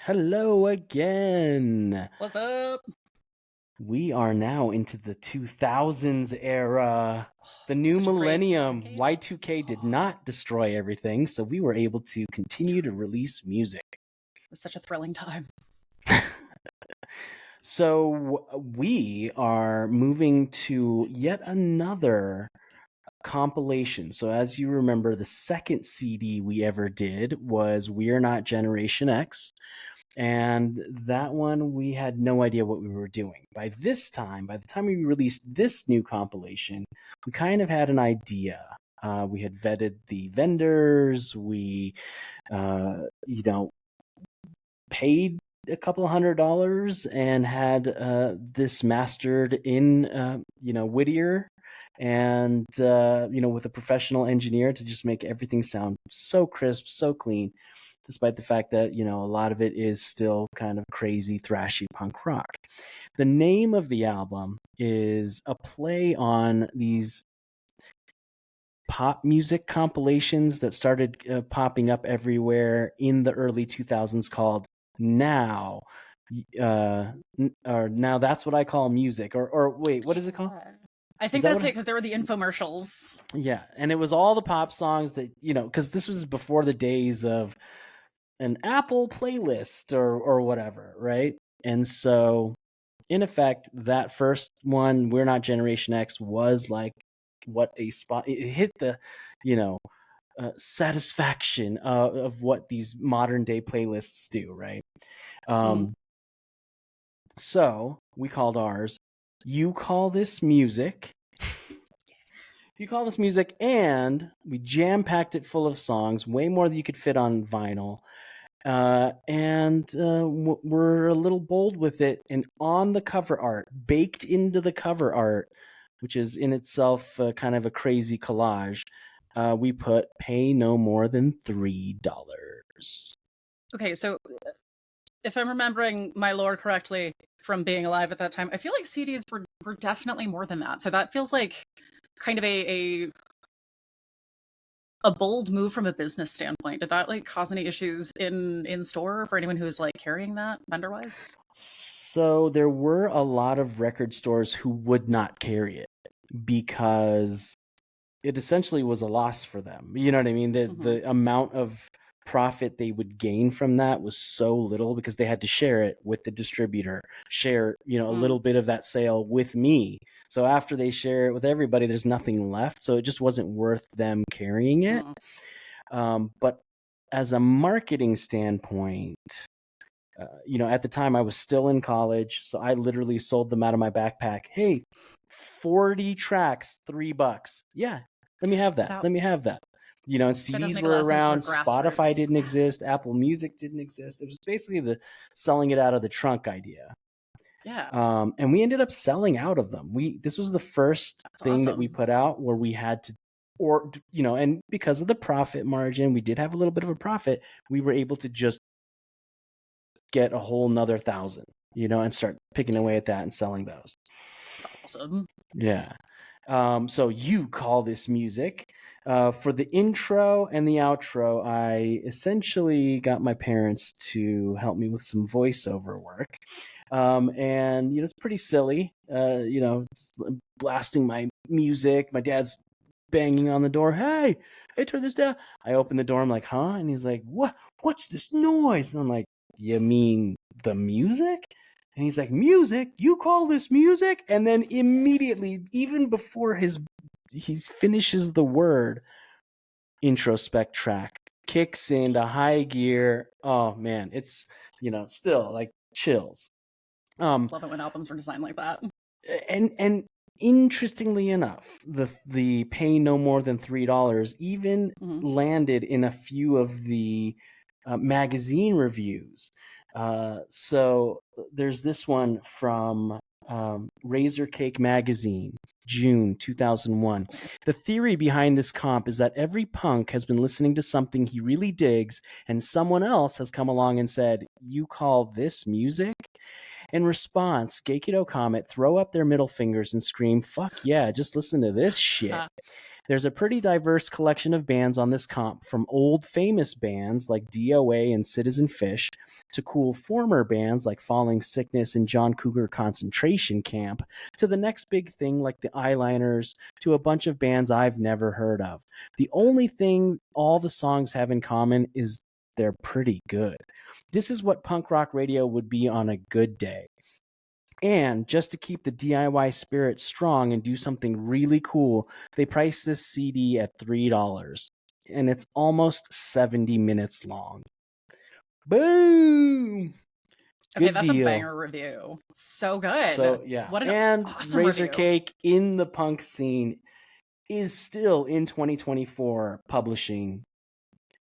Hello again. What's up? We are now into the 2000s era, the new Such a great millennium. decade. Y2K did not destroy everything, so we were able to continue to release music. It's such a thrilling time. So we are moving to yet another compilation. So as you remember, the second CD we ever did was We're Not Generation X. And that one, we had no idea what we were doing. By the time we released this new compilation, we kind of had an idea. We had vetted the vendors. We, paid a couple $100 and had this mastered in, Whittier and, with a professional engineer to just make everything sound so crisp, so clean, despite the fact that, a lot of it is still kind of crazy, thrashy punk rock. The name of the album is a play on these pop music compilations that started popping up everywhere in the early 2000s called Now. Or Now That's What I Call Music. Or wait, what is it called? I think that's it, because there were the infomercials. Yeah, and it was all the pop songs that, because this was before the days of an Apple playlist or whatever, right? And so, in effect, that first one, We're Not Generation X, was like what a spot. It hit the, satisfaction of what these modern day playlists do, right? So we called ours You Call This Music. You call this music, and we jam-packed it full of songs, way more than you could fit on vinyl. And we're a little bold with it. And on the cover art, baked into the cover art, which is in itself kind of a crazy collage, we put pay no more than $3. Okay, so if I'm remembering my lore correctly from being alive at that time, I feel like CDs were definitely more than that. So that feels like kind of a bold move from a business standpoint. Did that cause any issues in store for anyone who's carrying that vendor wise? So there were a lot of record stores who would not carry it because it essentially was a loss for them. You know what I mean? The amount of profit they would gain from that was so little because they had to share it with the distributor, share, a little bit of that sale with me. So after they share it with everybody, there's nothing left. So it just wasn't worth them carrying it. But as a marketing standpoint, at the time I was still in college, so I literally sold them out of my backpack. Hey, 40 tracks, $3. Yeah, let me have that. Let me have that. And CDs were around. Spotify didn't exist. Apple Music didn't exist. It was basically the selling it out of the trunk idea. Yeah. And we ended up selling out of them. This was the first thing that we put out where we had to, and because of the profit margin, we did have a little bit of a profit. We were able to just get a whole nother 1,000, and start picking away at that and selling those. Awesome. Yeah. So You Call This Music. For the intro and the outro, I essentially got my parents to help me with some voiceover work. And, it's pretty silly, blasting my music. My dad's banging on the door. Hey, turn this down. I open the door. I'm like, huh? And he's like, what's this noise? And I'm like, you mean the music? And he's like, music? You call this music? And then immediately, even before he finishes the word, introspect track kicks into high gear. Oh man, it's still like chills. Love it when albums are designed like that. And interestingly enough, the pay no more than $3 even landed in a few of the magazine reviews. So there's this one from Razor Cake Magazine, June 2001. The theory behind this comp is that every punk has been listening to something he really digs, and someone else has come along and said, "You call this music?" In response, Geikido Comet throw up their middle fingers and scream, "Fuck yeah, just listen to this shit." There's a pretty diverse collection of bands on this comp, from old famous bands like DOA and Citizen Fish to cool former bands like Falling Sickness and John Cougar Concentration Camp, to the next big thing like the Eyeliners, to a bunch of bands I've never heard of. The only thing all the songs have in common is they're pretty good. This is what punk rock radio would be on a good day. And just to keep the DIY spirit strong and do something really cool, they priced this CD at $3, and it's almost 70 minutes long. Boom! Okay, Good that's deal. A banger review. So good. So yeah, what an and awesome Razor review. Cake in the punk scene is still in 2024 publishing.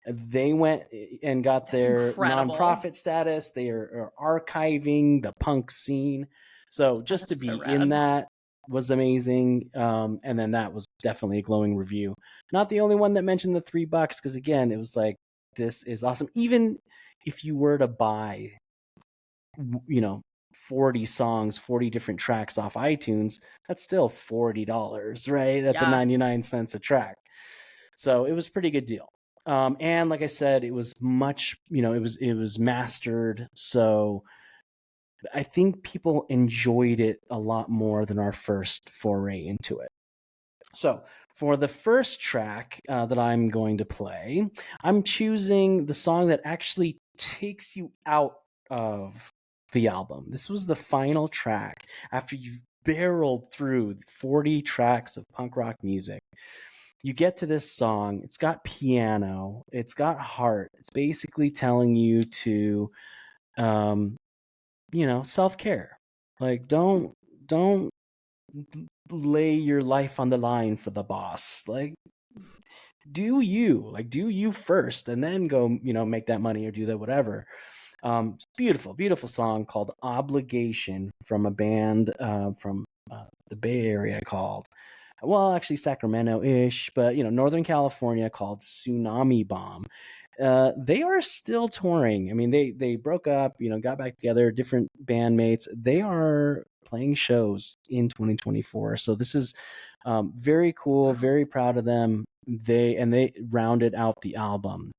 They went and got their nonprofit status. They are archiving the punk scene. So just to be in that was amazing. And then that was definitely a glowing review. Not the only one that mentioned the $3, because again, it was like, this is awesome. Even if you were to buy, 40 songs, 40 different tracks off iTunes, that's still $40, right? At the 99 cents a track. So it was a pretty good deal. And like I said, it was much, it was mastered. So I think people enjoyed it a lot more than our first foray into it. So for the first track that I'm going to play, I'm choosing the song that actually takes you out of the album. This was the final track after you've barreled through 40 tracks of punk rock music. You get to this song, it's got piano, it's got heart. It's basically telling you to, self-care. Like, don't lay your life on the line for the boss. Like, do you first, and then go, make that money or do that, whatever. Beautiful, beautiful song called Obligation from a band from the Bay Area called, well, actually Sacramento-ish, but Northern California, called Tsunami Bomb. They are still touring. I mean, they broke up, got back together, different bandmates. They are playing shows in 2024. So this is very cool, very proud of them. They rounded out the album.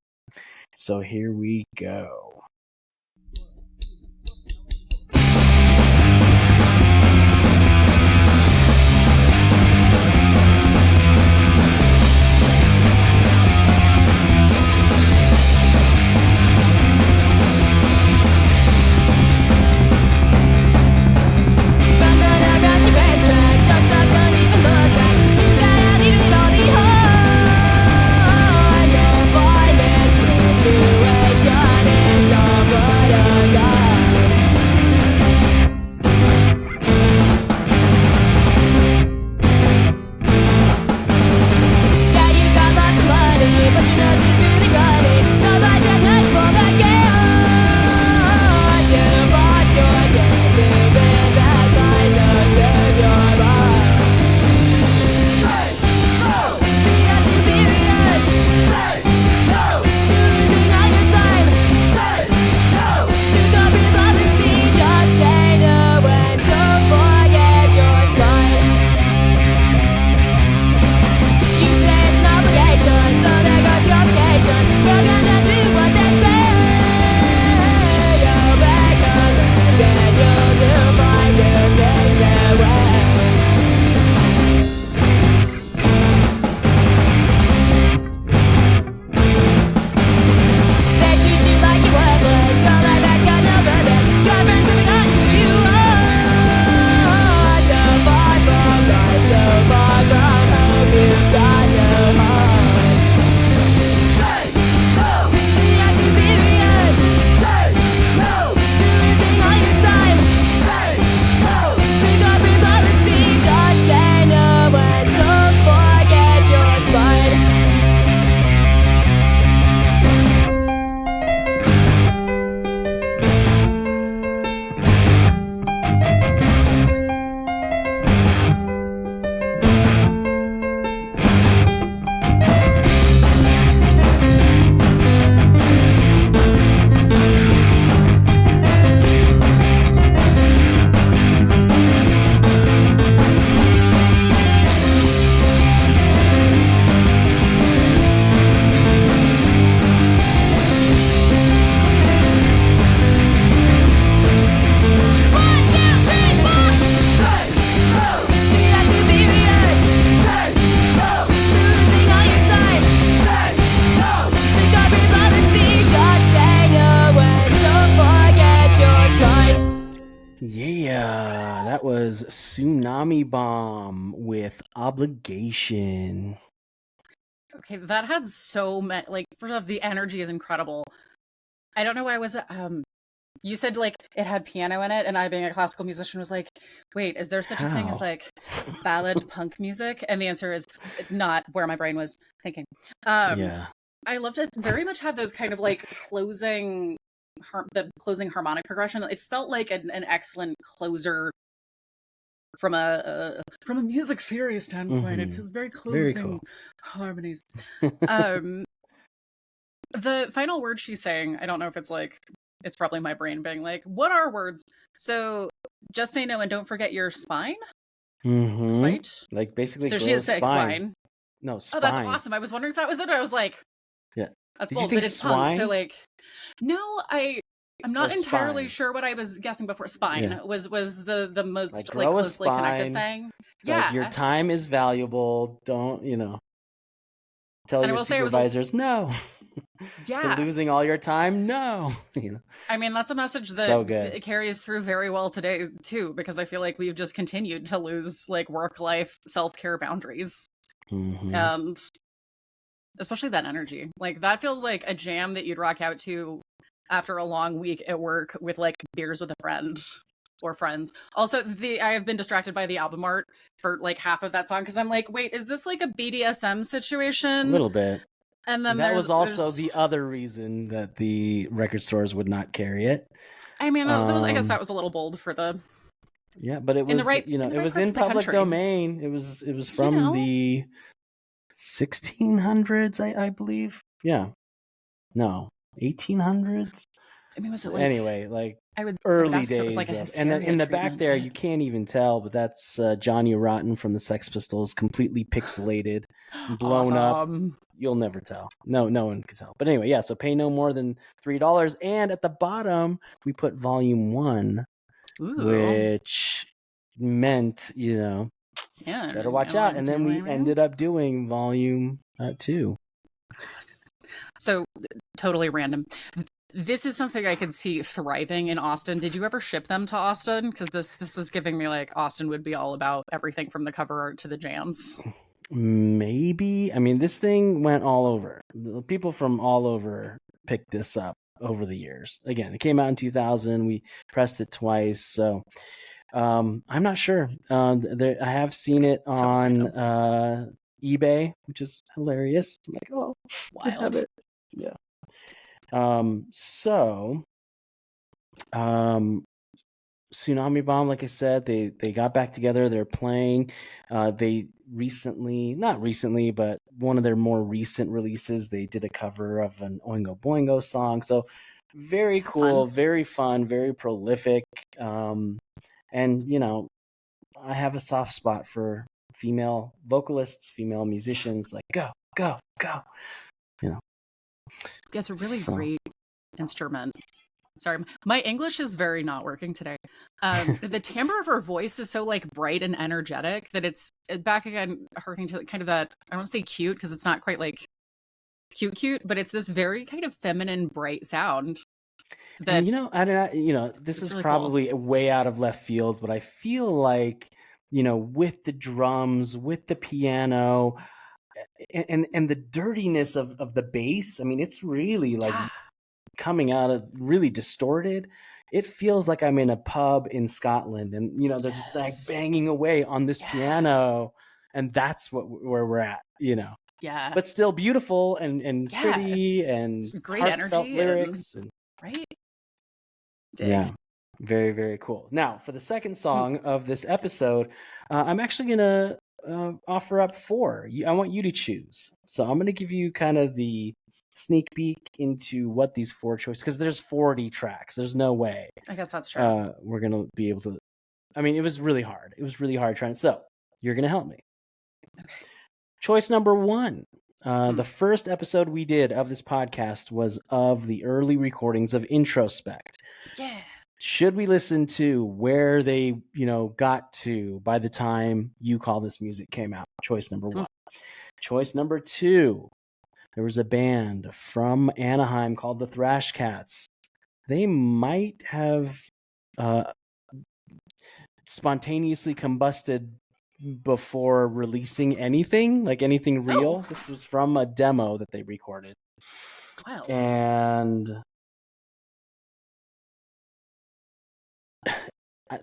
So here we go. Situation is Yeah, that was Tsunami Bomb with Obligation. Okay, that had so many, like, first off, the energy is incredible. I don't know why you said like it had piano in it, and I, being a classical musician, was like, wait, is there such a thing as How? like ballad punk music? And the answer is not where my brain was thinking. Um, Yeah. I loved it. Very much had those kind of like the closing harmonic progression. It felt like an excellent closer from a music theory standpoint. It Mm-hmm. feels very Very closing cool. harmonies. Um, the final word she's saying, I don't know if it's like, it's probably my brain being like, what are words? So just say no and don't forget your spine. Mm-hmm. Spite. Like basically So she is Glow's saying spine. swine. No, Oh, that's spine. awesome. I was wondering if that was it. I was like, Yeah. that's Did you bold, think but it's punk. So swine like, no, I'm or not entirely spine? sure what I was guessing before. Yeah. Spine was the Like most like grow a closely connected spine. thing. Like your Yeah. time is valuable. Don't, tell And I your will say it was a supervisors no. To yeah. losing all your time, no. I mean, that's a message that So good. it carries through very well today too, because I feel like we've just continued to lose like work life self care boundaries, Mm-hmm. and especially that energy. Like that feels like a jam that you'd rock out to after a long week at work with like beers with a friend or friends. Also, I have been distracted by the album art for like half of that song because I'm like, wait, is this like a BDSM A situation? little bit. And then That was also there's the other reason that the record stores would not carry it. I mean, that was I guess that was a little bold for the Yeah, but it in the was, in the it right was parts in of the public country. domain. It was You from know, the 1600s, I believe. Yeah. No, 1800s. I mean, was it like Anyway, like I would early ask if it was like days a of, and then hysteria in the back treatment, there, but you can't even tell, but that's Johnny Rotten from the Sex Pistols, completely pixelated, blown up. awesome. You'll never tell. No one can tell. But anyway, yeah. So pay no more than $3, and at the bottom we put Volume 1, Ooh, which meant yeah. better watch out. And then we ended up doing Volume 2. So totally random. This is something I could see thriving in Austin. Did you ever ship them to Austin? Because this is giving me like Austin would be all about everything from the cover art to the jams. Maybe. I mean, this thing went all over. People from all over picked this up over the years. Again, it came out in 2000. We pressed it twice. So I'm not sure. I have seen it Totally on random. eBay, which is hilarious. I'm like, oh, I have Wild. it. Yeah. So Tsunami Bomb, like I said, they got back together. They're playing. They recently, not recently, but one of their more recent releases, they did a cover of an Oingo Boingo song. So very That's cool, fun. very fun, very prolific. And I have a soft spot for female vocalists, female musicians. Like go, go, go. You know. It's a really So great instrument. Sorry, my English is very not working today. The timbre of her voice is so like bright and energetic that it's back again, harking to kind of that. I don't want to say cute because it's not quite like cute, but it's this very kind of feminine, bright sound that and I don't this is is really cool. probably way out of left field, but I feel like with the drums, with the piano, and the dirtiness of the bass. I mean, it's really like Yeah. coming out of really distorted. It feels like I'm in a pub in Scotland, and they're just like Yes. banging away on this Yeah. piano, and that's where we're at. Yeah. But still beautiful and Yeah. pretty It's and great heartfelt energy and lyrics and right. Dig. yeah, very, very cool. Now, for the second Mm, song of this episode, I'm actually going to offer up four. I want you to choose. So I'm going to give you kind of the sneak peek into what these four choices, because there's 40 tracks. There's no way I guess that's true. we're going to be able to. I mean, it was really hard. It was really hard trying. So you're going to help me. Okay. Choice number one. The first episode we did of this podcast was of the early recordings of Introspect. Yeah. Should we listen to where they, got to by the time You Call This Music came out? Choice number one. Choice number two. There was a band from Anaheim called the Thrash Cats. They might have spontaneously combusted before releasing anything, like anything real. This was from a demo that they recorded. Wild. And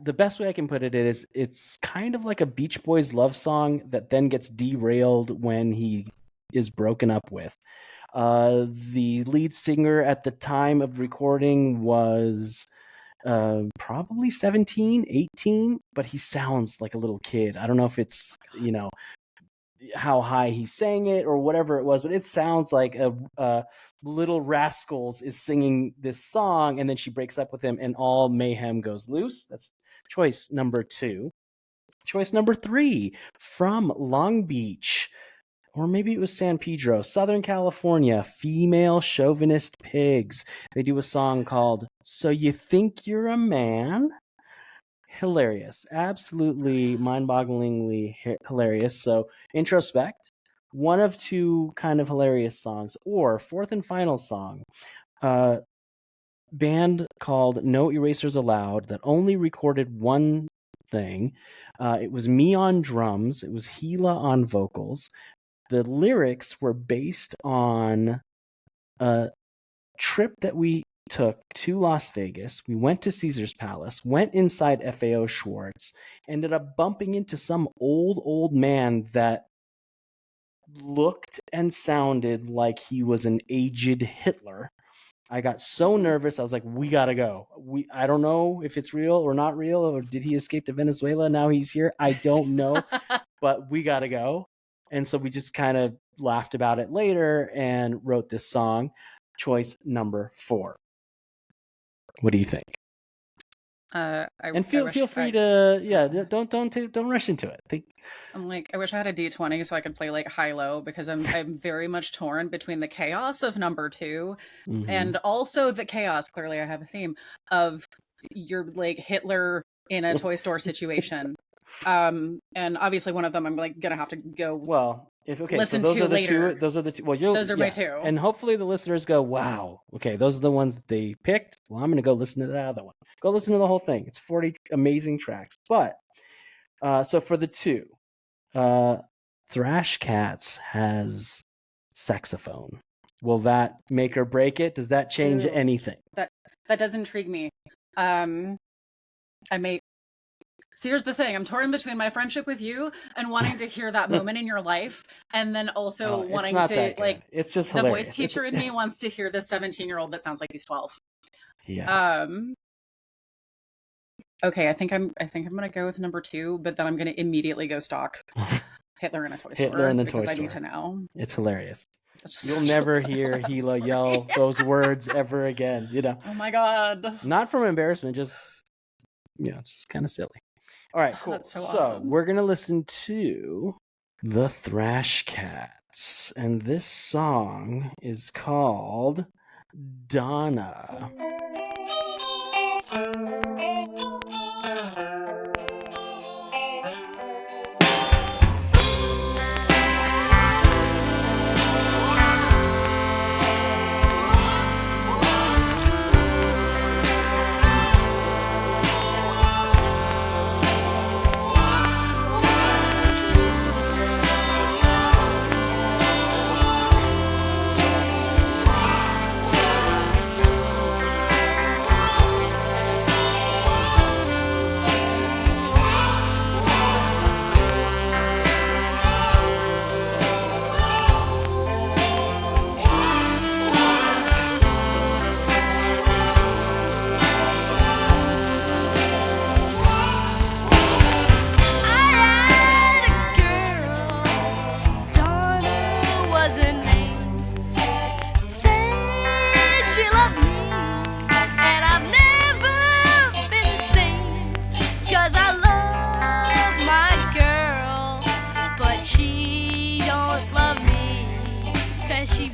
the best way I can put it is it's kind of like a Beach Boys love song that then gets derailed when he is broken up with. The lead singer at the time of recording was probably 17, 18, but he sounds like a little kid. I don't know if it's, how high he sang it or whatever it was, but it sounds like a Little Rascals is singing this song, and then she breaks up with him and all mayhem goes loose. That's choice number 2. Choice number 3, from Long Beach, or maybe it was San Pedro, Southern California, Female Chauvinist Pigs. They do a song called So You Think You're a Man? Hilarious. Absolutely mind-bogglingly hilarious. So introspect, one of 2 kind of hilarious songs, or fourth and final song, band called No Erasers Allowed that only recorded one thing. It was me on drums. It was Gila on vocals. The lyrics were based on a trip that we took to Las Vegas. We went to Caesar's Palace, went inside FAO Schwartz, ended up bumping into some old man that looked and sounded like he was an aged Hitler. I got so nervous. I was like, we got to go. I don't know if it's real or not real, or did he escape to Venezuela? Now he's here. I don't know, but we got to go. And so we just kind of laughed about it later and wrote this song. Choice number 4. What do you think? Feel free to don't rush into it. I'm like, I wish I had a D20 so I could play like high-low, because I'm very much torn between the chaos of number 2 and also the chaos. Clearly, I have a theme of you're like Hitler in a toy store situation. And obviously one of them I'm like gonna have to go. Well, listen so those to are the later. 2. Those are the 2. Well, those are my 2. And hopefully the listeners go, wow, okay, those are the ones that they picked. Well, I'm gonna go listen to that other one. Go listen to the whole thing. It's 40 amazing tracks. But so for the 2, Thrash Cats has saxophone. Will that make or break it? Does that change anything? That does intrigue me. So here's the thing. I'm torn between my friendship with you and wanting to hear that moment in your life, and then also wanting to like. It's just the hilarious. Voice teacher in me wants to hear this 17-year-old that sounds like he's 12. Yeah. Okay, I think I'm gonna go with number 2, but then I'm gonna immediately go stock Hitler in a toy store. Hitler in the toy store. I need to know. It's hilarious. You'll never hear Gila yell those words ever again. Oh my god. Not from embarrassment, just just kind of silly. All right, cool. That's so awesome. We're gonna listen to the Thrash Cats, and this song is called Donna.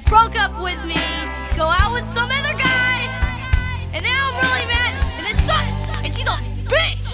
Broke up with me to go out with some other guy, and now I'm really mad, and it sucks, and she's a bitch!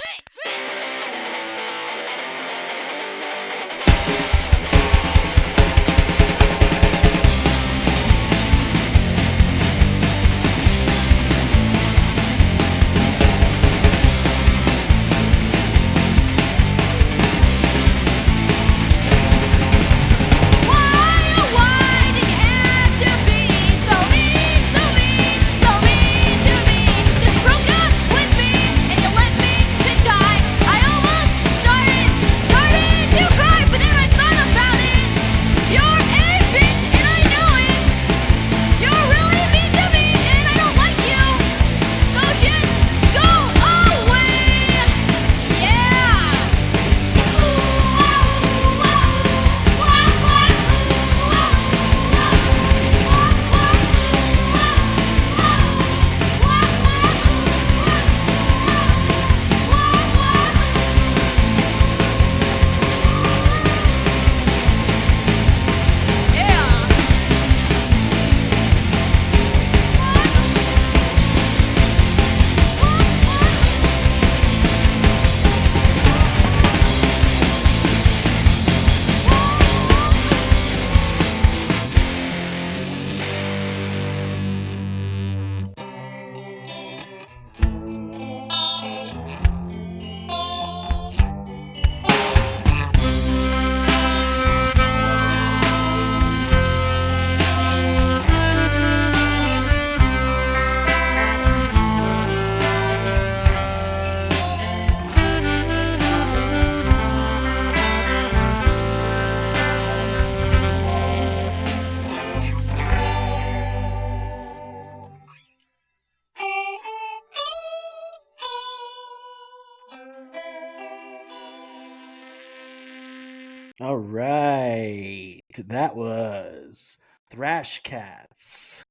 All right. That was Thrash Cats.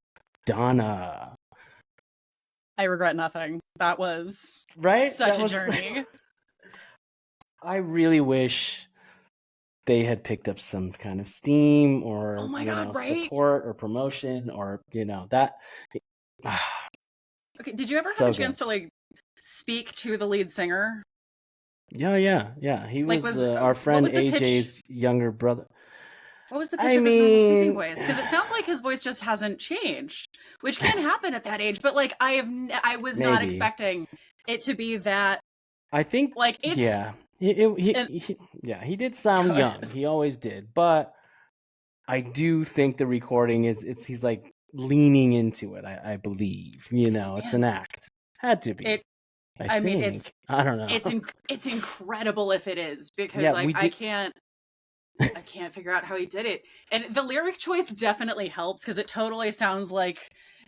Donna. I regret nothing. That was right? such a journey. I really wish they had picked up some kind of steam or support or promotion or that. Okay, did you ever have a chance to like speak to the lead singer? Yeah. He was our friend AJ's younger brother. What was the pitch of his normal speaking voice? Because it sounds like his voice just hasn't changed, which can happen at that age. But like, I was not expecting it to be that. I think like it's he did sound young. He always did, but I do think the recording he's like leaning into it. I believe it's an act. Had to be. I don't know. It's incredible if it is because I can't figure out how he did it. And the lyric choice definitely helps because it totally sounds like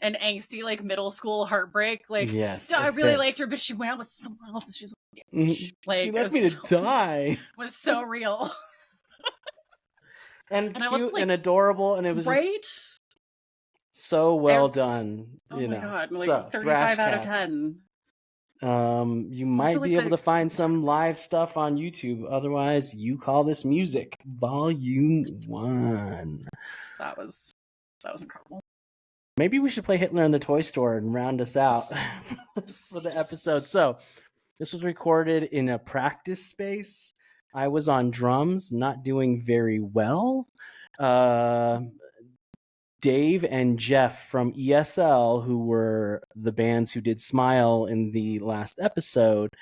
an angsty like middle school heartbreak. Like, yes, I really liked her, but she went out with someone else and she's like, she left me to die. Was so real. and cute and adorable, and it was just so well done. Oh my god, like 35 out of 10. You might be able to find some live stuff on YouTube. Otherwise, You Call This Music, Volume 1. That was incredible. Maybe we should play Hitler in the Toy Store and round us out for the episode. So, this was recorded in a practice space. I was on drums, not doing very well. Dave and Jeff from ESL, who were the bands who did Smile in the last episode,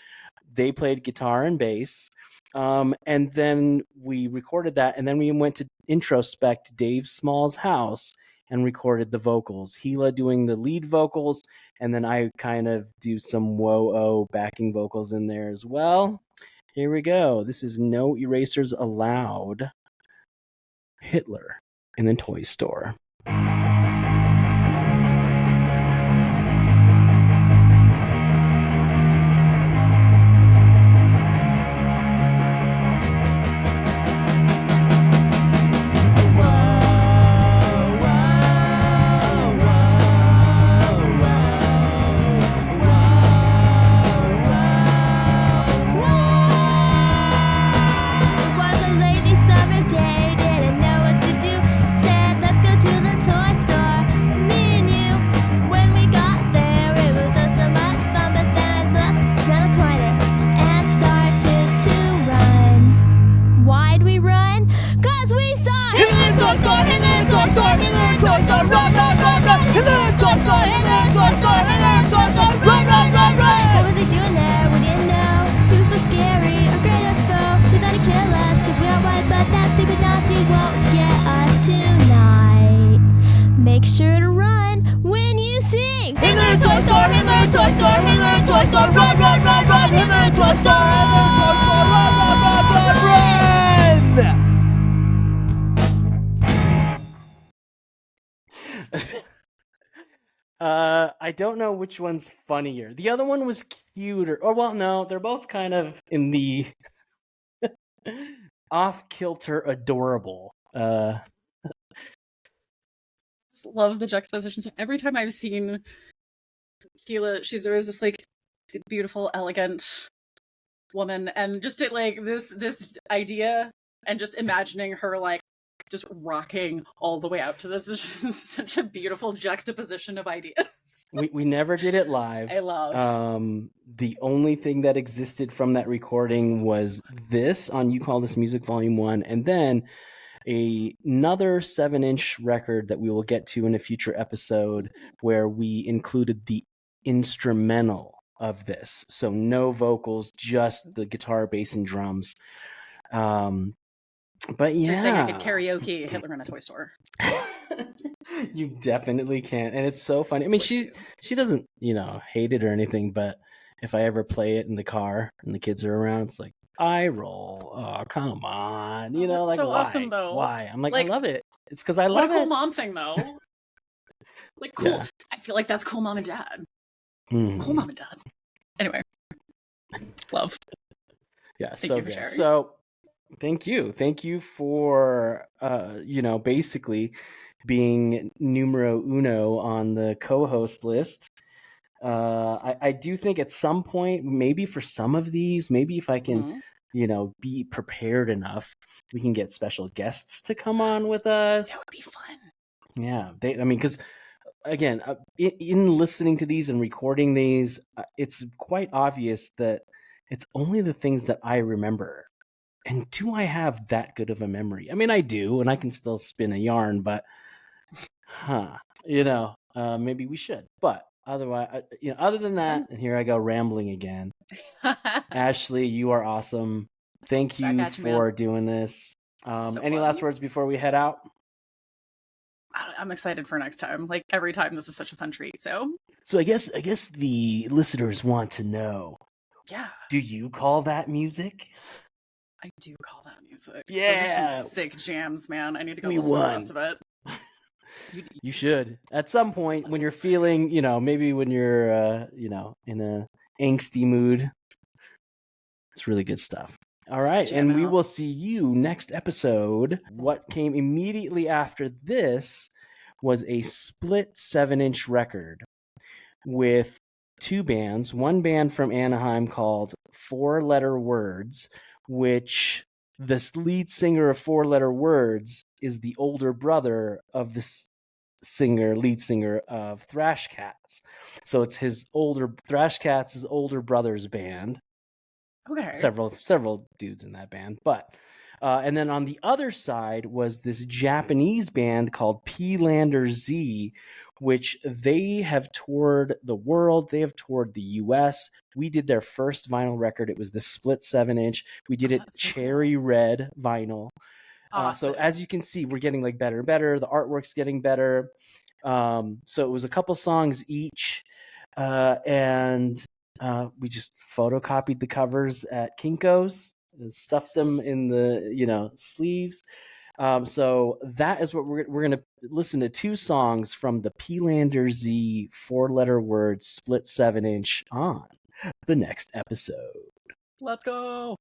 they played guitar and bass. And then we recorded that, and then we went to introspect Dave Small's house and recorded the vocals. Hila doing the lead vocals, and then I kind of do some whoa-oh backing vocals in there as well. Here we go. This is No Erasers Allowed. Hitler in the Toy Store. I don't know which one's funnier. The other one was cuter. Or, well, no, they're both kind of in the off-kilter adorable. Love the juxtapositions. Every time I've seen Hila, she's always this like beautiful, elegant woman, and just like this idea and just imagining her like just rocking all the way out to this is just such a beautiful juxtaposition of ideas. We never did it live. I love. The only thing that existed from that recording was this on You Call This Music Volume 1, and then another 7-inch record that we will get to in a future episode where we included the instrumental of this. So no vocals, just the guitar, bass, and drums. But yeah, so you're saying I could karaoke Hitler in a Toy Store. You definitely can, and it's so funny. I mean, she doesn't hate it or anything, but if I ever play it in the car and the kids are around, it's like I roll. Oh, come on, that's like so why? Awesome though. Why? I'm like I love it. It's because I love it. What a cool mom thing though. Like cool. Yeah. I feel like that's cool mom and dad. Cool mom and dad. Anyway, love. Yeah, so good. So Thank you for basically being numero uno on the co-host list. I do think at some point, maybe for some of these, maybe if I can be prepared enough, we can get special guests to come on with us. That would be fun. Yeah, because again, in listening to these and recording these, it's quite obvious that it's only the things that I remember. And do I have that good of a memory? I mean, I do, and I can still spin a yarn, but maybe we should. But otherwise, other than that, and here I go rambling again. Ashley, you are awesome. Thank you for doing this. Any last words before we head out? I'm excited for next time. Like every time, this is such a fun treat. So I guess the listeners want to know. Yeah. Do you call that music? I do call that music. Yeah. Those are some sick jams, man. I need to go listen to the rest of it. You should. At some point when you're feeling, maybe when you're, in a angsty mood. It's really good stuff. All right. And we will see you next episode. What came immediately after this was a split 7-inch record with two bands. One band from Anaheim called 4 Letter Words, which the lead singer of 4 Letter Words is the older brother of the lead singer of Thrash Cats. So it's Thrash Cats' older brother's band. Okay. Several dudes in that band, but and then on the other side was this Japanese band called P-Lander Z, which they have toured the world. They have toured the U.S. We did their first vinyl record. It was the split 7-inch. We did it cherry red vinyl. Awesome. So as you can see, we're getting like better and better. The artwork's getting better. So it was a couple songs each, and we just photocopied the covers at Kinko's, stuffed them in the sleeves. So that is what we're going to listen to 2 songs from the P-Lander Z 4 Letter Words split 7-inch on the next episode. Let's go.